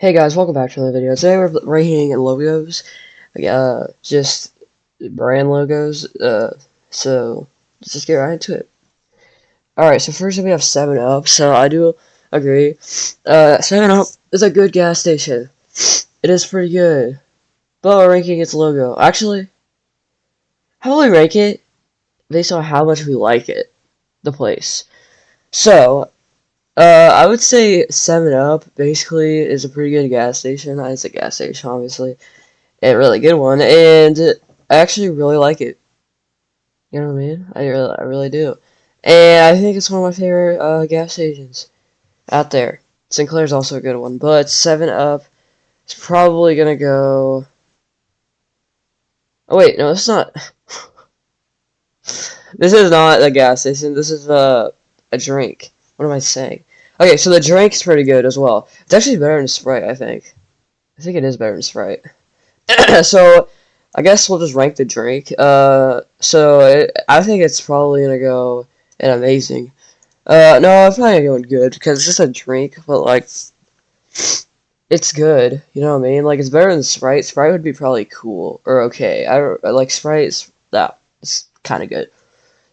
Hey guys, welcome back to another video. Today we're ranking logos, just brand logos. So let's just get right into it. All right, so first we have 7-Up. So I do agree. 7-Up is a good gas station. It is pretty good, but we're ranking its logo. Actually, how will we rank it based on how much we like it, the place? So I would say 7-Up basically is a pretty good gas station. It's a gas station, obviously. A really good one, and I actually really like it. You know what I mean? I really do. And I think it's one of my favorite gas stations out there. Sinclair's also a good one, but 7-Up is probably gonna go. Oh wait, no, this is not. This is not a gas station. This is a drink. What am I saying? Okay, so the drink's pretty good as well. It's actually better than Sprite, I think. I think it is better than Sprite. So I guess we'll just rank the drink. I think it's probably gonna go an amazing. No, it's probably going good because it's just a drink, but like it's good. You know what I mean? Like it's better than Sprite. Sprite would be probably cool or okay. I like Sprite. It's kind of good.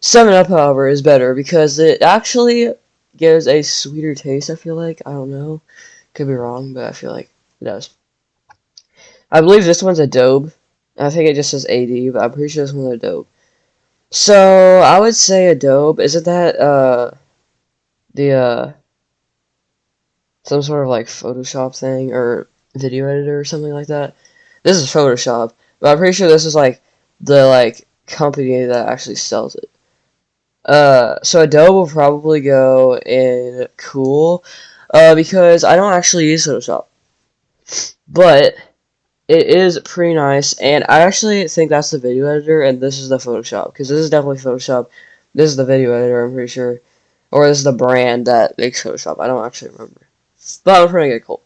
7-Up, however, is better because it actually gives a sweeter taste. I feel like I don't know, could be wrong, but I feel like it does. I believe this one's Adobe. I think it just says AD, but I'm pretty sure this one's Adobe. So I would say Adobe. Isn't that the some sort of like Photoshop thing or video editor or something like that? This is Photoshop, but I'm pretty sure this is like the company that actually sells it. So Adobe will probably go in cool, because I don't actually use Photoshop, but it is pretty nice, and I actually think that's the video editor, and this is the Photoshop, because this is definitely Photoshop. This is the video editor, I'm pretty sure. Or this is the brand that makes Photoshop. I don't actually remember. But I'm pretty good, cool.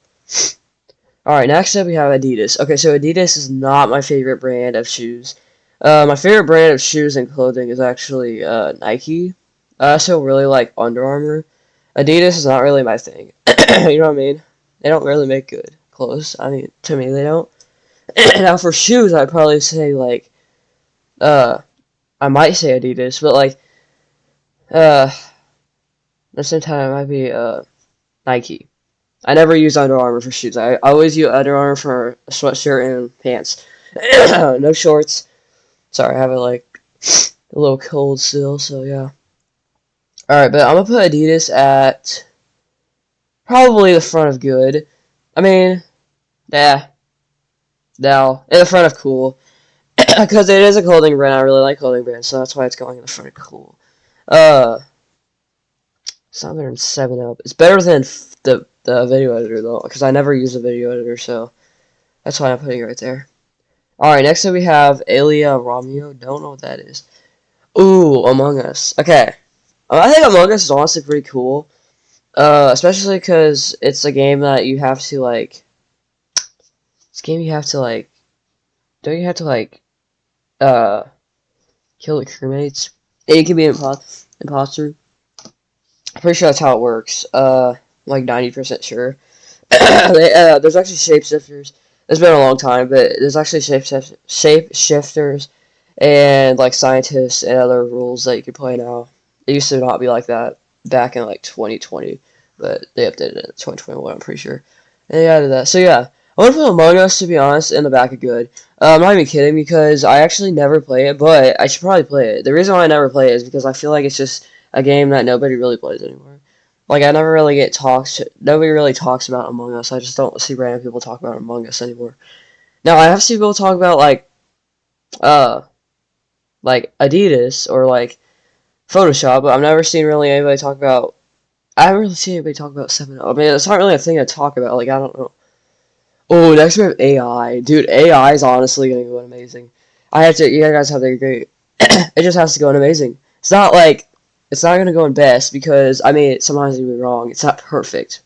Alright, next up we have Adidas. Okay, so Adidas is not my favorite brand of shoes. My favorite brand of shoes and clothing is actually Nike. I also really like Under Armour. Adidas is not really my thing. You know what I mean? They don't really make good clothes. I mean, to me, they don't. Now for shoes, I'd probably say like uh I might say Adidas, but like at the same time it might be Nike. I never use Under Armour for shoes. I always use Under Armour for a sweatshirt and pants. No shorts. Sorry, I have it like a little cold still, so yeah. Alright, but I'm gonna put Adidas at probably the front of good. I mean, yeah, now in the front of cool. Because it is a clothing brand, I really like clothing brands, so that's why it's going in the front of cool. Uh, it's not better than 7-Up. It's better than the video editor, though, because I never use a video editor, so that's why I'm putting it right there. Alright, next up we have Alia Romeo. Don't know what that is. Ooh, Among Us. Okay. I think Among Us is honestly pretty cool. Especially because it's a game that you have to, like... It's a game you have to, like... Don't you have to, like... Uh... Kill the crewmates? And you can be an imposter. I'm pretty sure that's how it works. Like 90% sure. There's actually shapeshifters. It's been a long time, but there's actually shapeshifters and like scientists and other rules that you can play now. It used to not be like that back in like 2020, but they updated it in 2021. I'm pretty sure. And they added that. So yeah, I want to put Among Us, to be honest, in the back of good. I'm not even kidding because I actually never play it, but I should probably play it. The reason why I never play it is because I feel like it's just a game that nobody really plays anymore. Like I never really get talks. Nobody really talks about Among Us. I just don't see random people talk about Among Us anymore. Now I have seen people talk about uh like Adidas or like Photoshop, but I've never seen really anybody talk about. I haven't really seen anybody talk about 7. I mean, it's not really a thing to talk about. Like I don't know. Oh, next we have AI, dude. AI is honestly gonna go amazing. I have to. You guys have to agree. It just has to go in amazing. It's not like it's not gonna go in best because I mean sometimes you be wrong. It's not perfect,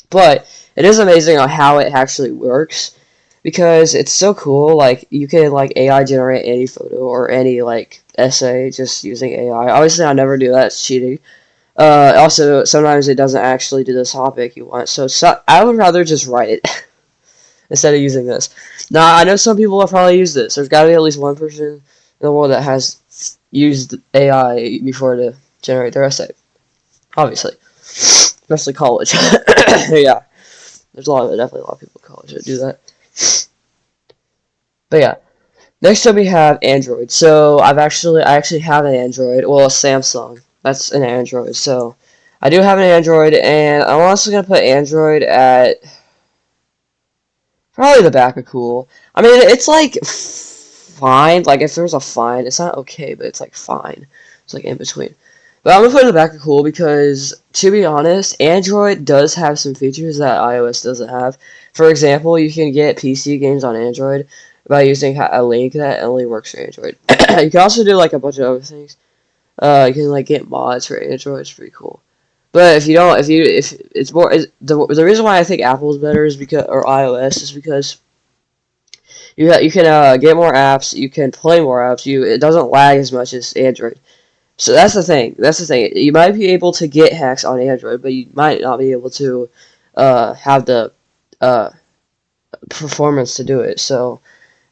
but it is amazing on how it actually works because it's so cool. Like you can like AI generate any photo or any like essay just using AI. Obviously, I never do that. It's cheating. Also, sometimes it doesn't actually do the topic you want, so I would rather just write it instead of using this. Now, I know some people have probably used this. There's got to be at least one person in the world that has used AI before to generate their essay. Obviously. Especially college. Yeah. There's definitely a lot of people in college that do that. But yeah. Next up we have Android. So I actually have an Android. Well, a Samsung. That's an Android. So I do have an Android, and I'm also gonna put Android at probably the back of cool. I mean, it's like fine. Like if there's a fine, it's not okay, but it's like fine. It's like in between. But I'm gonna put it in the back of cool because, to be honest, Android does have some features that iOS doesn't have. For example, you can get PC games on Android by using a link that only works for Android. You can also do like a bunch of other things. You can like get mods for Android. It's pretty cool. But if you don't, if it's more, the reason why I think Apple is better is because, or iOS is because you can get more apps, you can play more apps. It doesn't lag as much as Android. So that's the thing. That's the thing. You might be able to get hacks on Android, but you might not be able to have the uh, performance to do it. So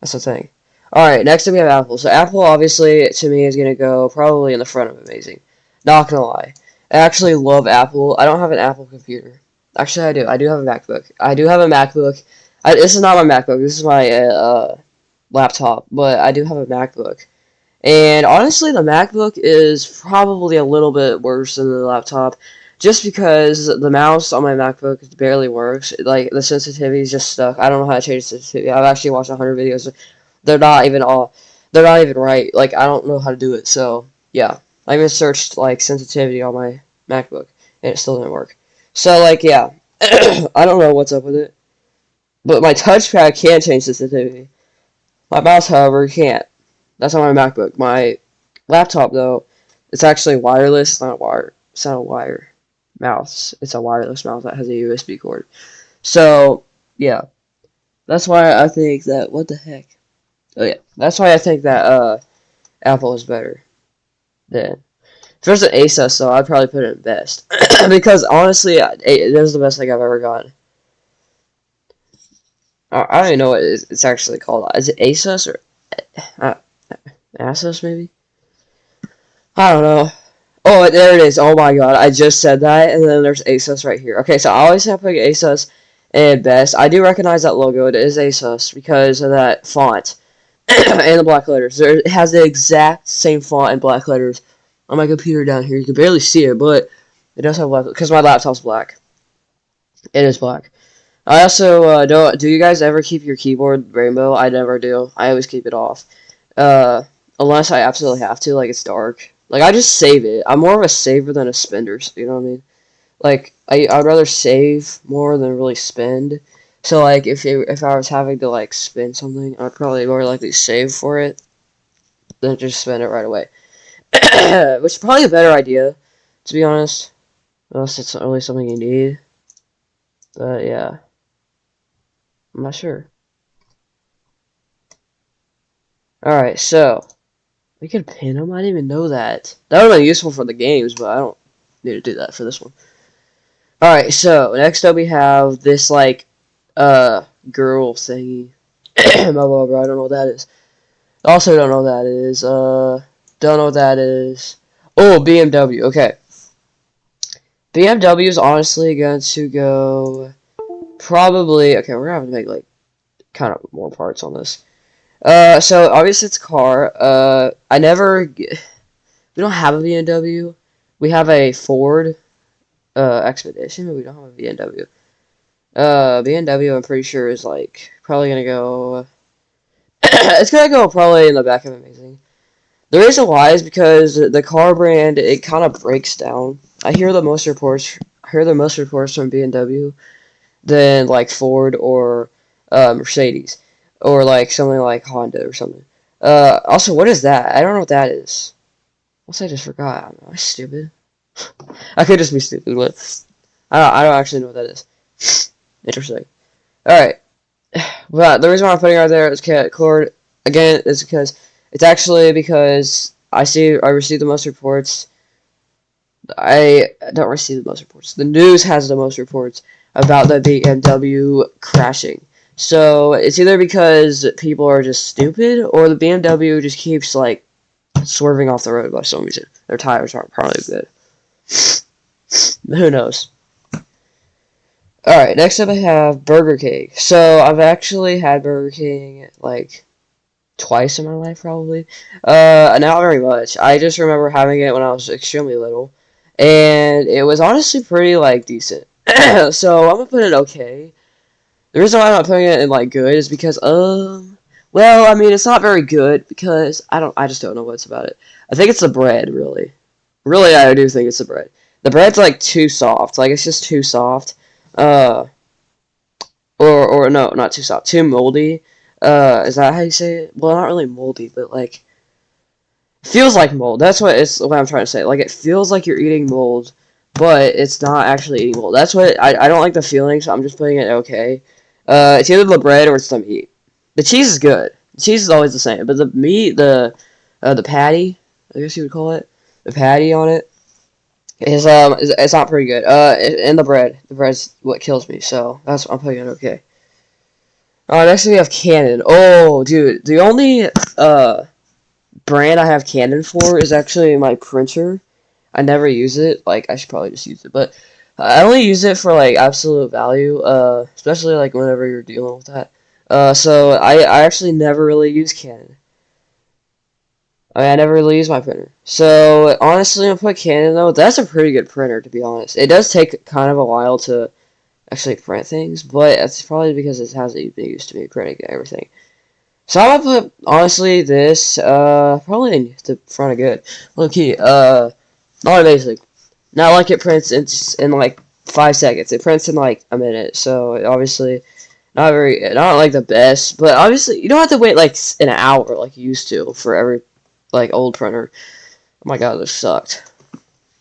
that's the thing. All right, next up we have Apple. So Apple, obviously, to me, is gonna go probably in the front of amazing. Not gonna lie, I actually love Apple. I don't have an Apple computer. Actually, I do. I do have a MacBook. I do have a MacBook. This is not my MacBook. This is my laptop. But I do have a MacBook. And honestly, the MacBook is probably a little bit worse than the laptop, just because the mouse on my MacBook barely works. Like the sensitivity is just stuck. I don't know how to change the sensitivity. I've actually watched 100 videos. They're not even all. They're not even right. Like I don't know how to do it. So yeah, I even searched like sensitivity on my MacBook, and it still didn't work. So like yeah, I don't know what's up with it. But my touchpad can change sensitivity. My mouse, however, can't. That's on my MacBook. My laptop, though, it's actually wireless. It's not a wire. It's not a wire mouse. It's a wireless mouse that has a USB cord. So yeah, that's why I think that. What the heck? Oh yeah, that's why I think that Apple is better than. If there's an Asus, though, I'd probably put it in best because honestly, it is the best thing I've ever gotten. I don't even know what it's actually called. Is it Asus or uh, Asus maybe? I don't know. Oh, there it is. Oh my god, I just said that, and then there's ASUS right here. Okay, so I always have to put ASUS and best. I do recognize that logo. It is ASUS because of that font and the black letters. It has the exact same font and black letters on my computer down here. You can barely see it, but it does have black because my laptop's black. It is black. I also don't. Do you guys ever keep your keyboard rainbow? I never do. I always keep it off. Uh, Unless I absolutely have to, like it's dark. Like I just save it. I'm more of a saver than a spender. You know what I mean? Like I'd rather save more than really spend. So like if I was having to like spend something, I'd probably more likely save for it than just spend it right away. Which is probably a better idea, to be honest. Unless it's only something you need. But yeah, I'm not sure. All right, so. We could pin them? I didn't even know that. That would have been useful for the games, but I don't need to do that for this one. Alright, so next up we have this, like, girl thingy. Blah, blah, blah, I don't know what that is. Also don't know what that is. Don't know what that is. Oh, BMW, okay. BMW is honestly going to go probably, okay, we're going to have to make, like, kind of more parts on this. So obviously it's a car. We don't have a BMW. We have a Ford Expedition, but we don't have a BMW. BMW, I'm pretty sure is like probably gonna go. It's gonna go probably in the back of Amazing. The reason why is because the car brand it kind of breaks down. I hear the most reports. I hear the most reports from BMW than like Ford or Mercedes or like something like Honda or something. Also, what is that? I don't know what that is. Unless I just forgot. Am I stupid? I could just be stupid, but I don't actually know what that is. Interesting. Alright. But the reason why I'm putting it right there is cord again is because it's actually because I received the most reports I don't receive the most reports. The news has the most reports about the BMW crashing. So it's either because people are just stupid, or the BMW just keeps like swerving off the road by some reason. Their tires aren't probably good. Who knows? Alright, next up I have Burger King. So I've actually had Burger King like twice in my life probably. Not very much. I just remember having it when I was extremely little. And it was honestly pretty like decent. So I'm gonna put it okay. The reason why I'm not putting it in like good is because well, I mean it's not very good because I just don't know what's about it. I think it's the bread, really. Really I do think it's the bread. The bread's like too soft. Like it's just too soft. Uh or no, not too soft, too moldy. Is that how you say it? Well, not really moldy, but like feels like mold. That's what I'm trying to say. Like it feels like you're eating mold, but it's not actually eating mold. That's what I don't like the feeling, so I'm just putting it okay. It's either the bread or it's the meat. The cheese is good. The cheese is always the same, but the meat, the patty, I guess you would call it, the patty on it is it's not pretty good. And the bread's what kills me. So that's I'm putting it okay. Next we have Canon. Oh, dude, the only brand I have Canon for is actually my printer. I never use it. Like I should probably just use it, but I only use it for like absolute value. Especially like whenever you're dealing with that. So I actually never really use Canon. I never really use my printer. So honestly, I'm put Canon though. That's a pretty good printer to be honest. It does take kind of a while to actually print things, but it's probably because it hasn't been used to me printing everything. So I'm gonna put honestly this probably in the front of good. Low key, not basic. Not like it prints in like 5 seconds. It prints in like a minute. So obviously not like the best, but obviously you don't have to wait like an hour like you used to for every like old printer. Oh my god, this sucked.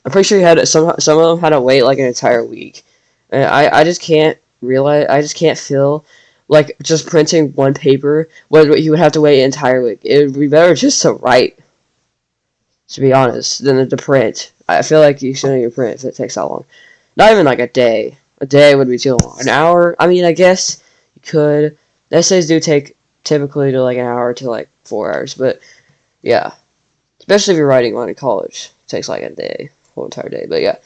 I'm pretty sure you had some of them had to wait like an entire week. And I just can't realize I just can't feel like just printing one paper what you would have to wait an entire week. It would be better just to write, to be honest, than to print. I feel like you shouldn't even print if it takes that long. Not even like a day. A day would be too long. An hour, I mean I guess you could. Essays do take typically to like an hour to like 4 hours, but yeah. Especially if you're writing one in college. It takes like a day, whole entire day. But yeah.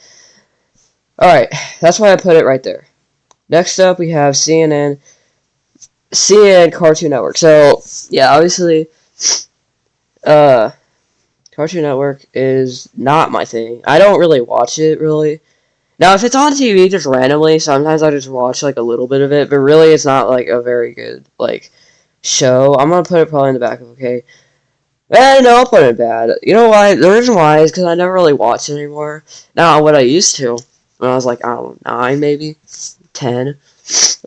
Alright, that's why I put it right there. Next up we have CNN Cartoon Network. So yeah, obviously uh Cartoon Network is not my thing. I don't really watch it really. Now if it's on TV just randomly, sometimes I just watch like a little bit of it, but really it's not like a very good like show. I'm gonna put it probably in the back of okay. No, I'll put it bad. You know why? The reason why is because I never really watch it anymore. Now, what I used to, when I was like, I don't know, 9 maybe, 10,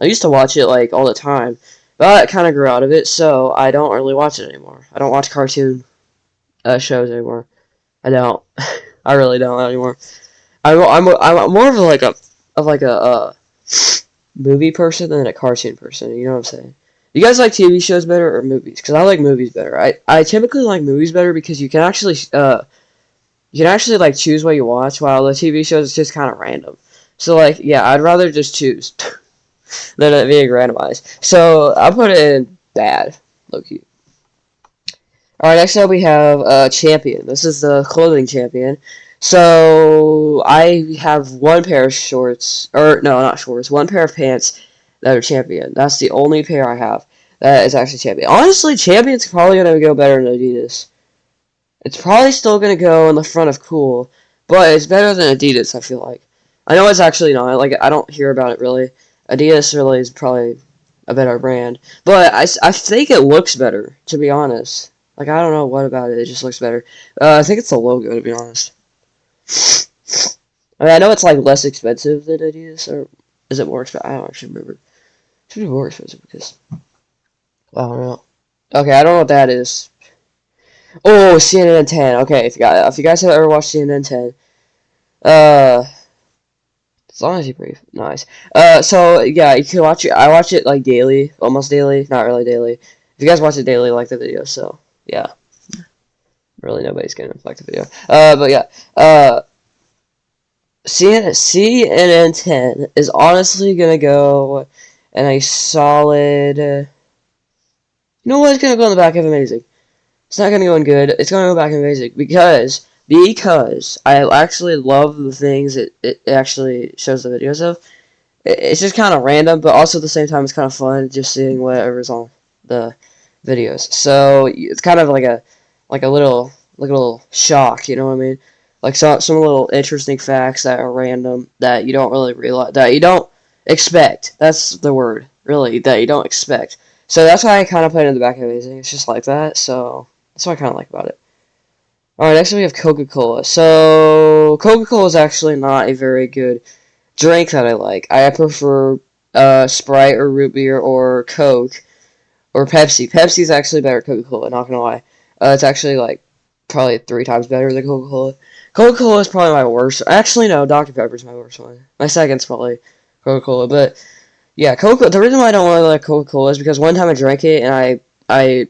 I used to watch it like all the time. But I kind of grew out of it, so I don't really watch it anymore. I don't watch cartoon shows anymore. I don't. I really don't anymore. I'm more of a movie person than a cartoon person. You know what I'm saying? You guys like TV shows better or movies? Because I like movies better. I typically like movies better because you can actually like choose what you watch, while the TV shows is just kind of random. So like yeah, I'd rather just choose than it being randomized. So I'll put it in bad, low key. All right, next up we have Champion. This is the clothing champion. So I have one pair of shorts, or no, not shorts, one pair of pants that are Champion. That's the only pair I have that is actually Champion. Honestly, Champion's probably gonna go better than Adidas. It's probably still gonna go in the front of Cool, but it's better than Adidas. I feel like. I know it's actually not. Like I don't hear about it really. Adidas really is probably a better brand, but I think it looks better. To be honest, like I don't know what about it. It just looks better. I think it's the logo. To be honest. I mean, I know it's like less expensive than Adidas, or is it more expensive? I don't actually remember. It should be more expensive because I don't know. Okay, I don't know what that is. Oh, CNN 10. Okay, if you guys have ever watched CNN 10, uh, as long as you breathe, nice. So yeah, you can watch it. I watch it like daily, almost daily, not really daily. If you guys watch it daily, like the video, so yeah, really nobody's gonna like the video. But yeah, CNN 10 is honestly gonna go in a solid. You know what? It's gonna go in the back of amazing. It's not gonna go in good. It's gonna go back in amazing because I actually love the things it actually shows the videos of. It's just kind of random, but also at the same time, it's kind of fun just seeing whatever's on the videos. So it's kind of like a little shock, you know what I mean? Like some little interesting facts that are random that you don't really realize that you don't expect. That's the word, really, that you don't expect. So that's why I kind of put it in the back of Amazing. It's just like that. So that's what I kind of like about it. All right, next we have Coca-Cola. So Coca-Cola is actually not a very good drink that I like. I prefer Sprite or root beer or Coke or Pepsi. Pepsi's actually better than Coca-Cola, not gonna lie. It's actually like probably 3 times better than Coca-Cola. Coca-Cola is probably my worst. Actually, no, Dr. Pepper's my worst one. My second's probably Coca-Cola, but yeah, Coca. The reason why I don't really like Coca-Cola is because one time I drank it and I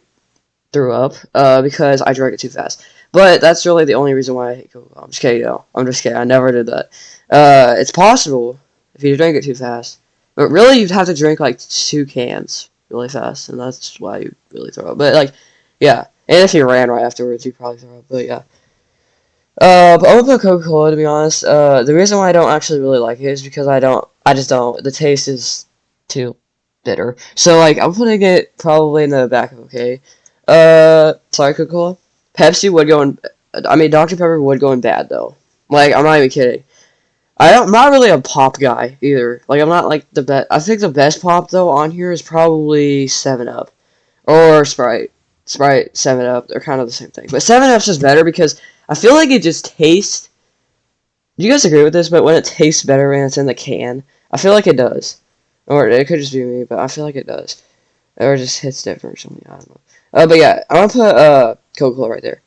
threw up because I drank it too fast. But that's really the only reason why I hate Coca-Cola. I'm just kidding, no. I'm just kidding. I never did that. It's possible if you drink it too fast. But really, you'd have to drink like 2 cans really fast, and that's why you really throw up. But like, yeah. And if you ran right afterwards, you'd probably throw up. But yeah. But I'm gonna put Coca-Cola to be honest. The reason why I don't actually really like it is because I just don't. The taste is too bitter. So like, I'm putting it probably in the back of okay. Sorry, Coca-Cola. Pepsi would go in. I mean, Dr. Pepper would go in bad though. Like, I'm not even kidding. I'm not really a pop guy either. Like, I'm not like the best. I think the best pop though on here is probably 7 Up or Sprite. Sprite, 7 Up, they're kind of the same thing. But 7 Up's just better because I feel like it just tastes. Do you guys agree with this? But when it tastes better when it's in the can, I feel like it does. Or it could just be me, but I feel like it does. Or it just hits different or something. I don't know. But yeah, I'm gonna put Coca-Cola right there.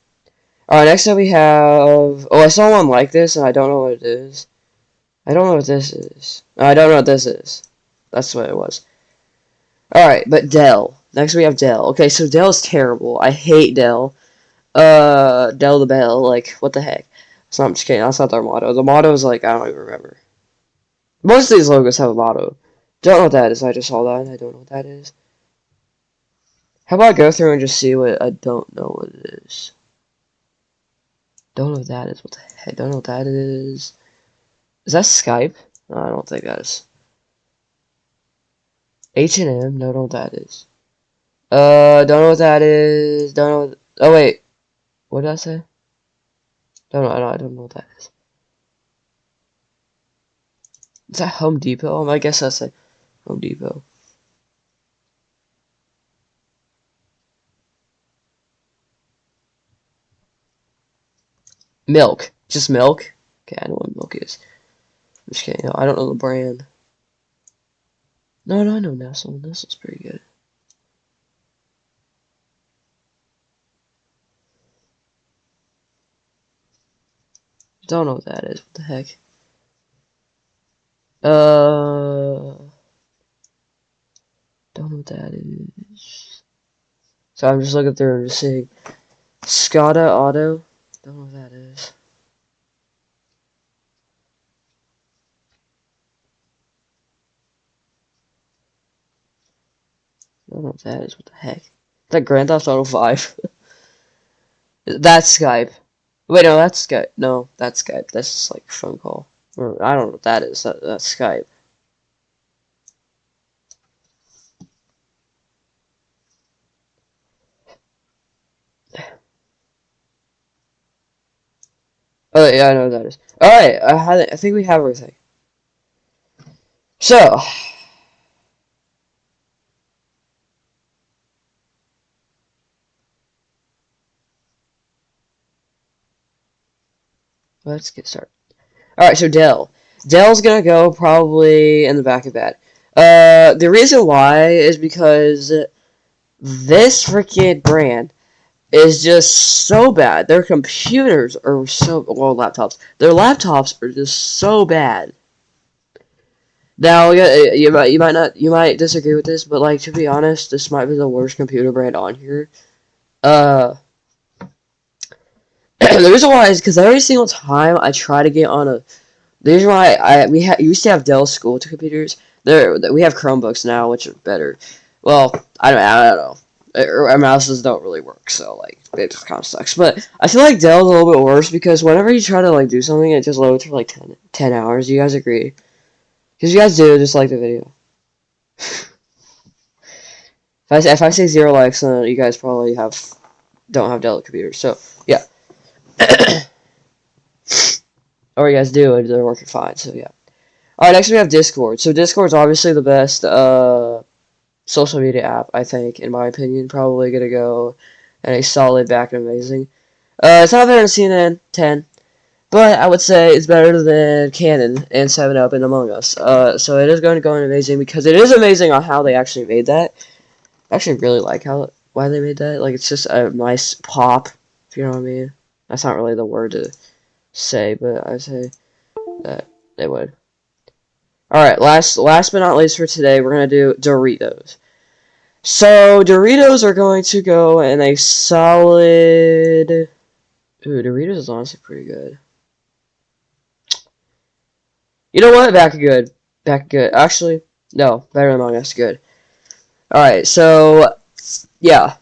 Alright, next up we have. Oh, I saw one like this, and I don't know what it is. I don't know what this is. I don't know what this is. That's what it was. Alright, but Dell. Next we have Dell. Okay, so Dell's terrible. I hate Dell. Dell the Bell. Like, what the heck? So I'm just kidding. That's not their motto. The motto is like, I don't even remember. Most of these logos have a motto. Don't know what that is. I just saw that, and I don't know what that is. How about I go through and just see what I don't know what it is? Don't know what that is. What the heck? Don't know what that is. Is that Skype? No, I don't think that is. H&M? No, don't know what that is. Don't know what that is. Don't know. Oh wait, what did I say? Don't know. I don't know what that is. Is that Home Depot? I guess that's a Home Depot. Milk. Just milk? Okay, I know what milk is. I'm just kidding. No, I don't know the brand. No, I know Nestle. Nestle's pretty good. Don't know what that is. What the heck? Don't know what that is. So I'm just looking through and just seeing. Skoda Auto. Don't know what that is. I don't know what that is. What the heck? Is that Grand Theft Auto 5? That's Skype. Wait, no, that's Skype. No, that's Skype. That's just like phone call. Or I don't know what that is. That's Skype. Oh yeah, I know what that is. All right, I think we have everything. So let's get started. All right, so Dell. Dell's gonna go probably in the back of that. The reason why is because this freaking brand is just so bad. Their computers are so well, laptops. Their laptops are just so bad. Now, yeah, you might disagree with this, but like to be honest, this might be the worst computer brand on here. Uh, the reason why is because every single time I try to get on The reason why we used to have Dell school computers. We have Chromebooks now, which are better. Well, I don't know. Our mouses don't really work, so like it just kind of sucks. But I feel like Dell's a little bit worse because whenever you try to like do something, it just loads for like 10 hours. Do you guys agree? Because you guys do, just like the video. If I say 0 likes, then you guys probably don't have Dell computers. So yeah. Or you guys do, and they're working fine. So yeah. All right, next we have Discord. So Discord's obviously the best social media app, I think, in my opinion. Probably gonna go and a solid back and amazing. It's not better than CNN 10, but I would say it's better than Canon and 7-Up and Among Us. So it is going to go in amazing because it is amazing on how they actually made that. I actually really like why they made that. Like it's just a nice pop, if you know what I mean. That's not really the word to say, but I say that they would. Alright, last but not least for today, we're going to do Doritos. So, Doritos are going to go in a solid... Ooh, Doritos is honestly pretty good. You know what? Back good. Actually, no, better than Among Us. Good. Alright, so, yeah.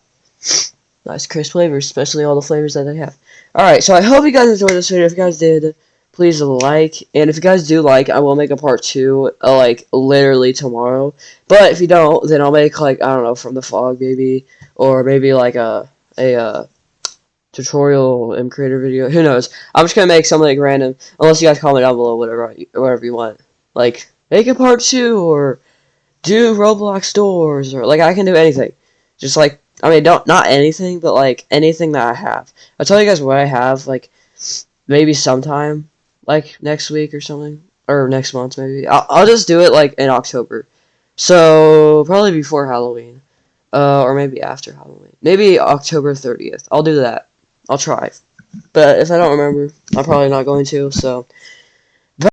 Nice crisp flavors, especially all the flavors that they have. Alright, so I hope you guys enjoyed this video. If you guys did, please like. And if you guys do like, I will make a part 2, like, literally tomorrow. But if you don't, then I'll make, like, I don't know, from the fog, maybe. Or maybe, like, a tutorial M creator video. Who knows? I'm just gonna make something, like, random. Unless you guys comment down below, whatever you want. Like, make a part 2, or do Roblox stores, or, like, I can do anything. Just, like, I mean, not anything, but, like, anything that I have. I'll tell you guys what I have, like, maybe sometime, like, next week or something. Or next month, maybe. I'll just do it, like, in October. So, probably before Halloween. Or maybe after Halloween. Maybe October 30th. I'll do that. I'll try. But if I don't remember, I'm probably not going to, so...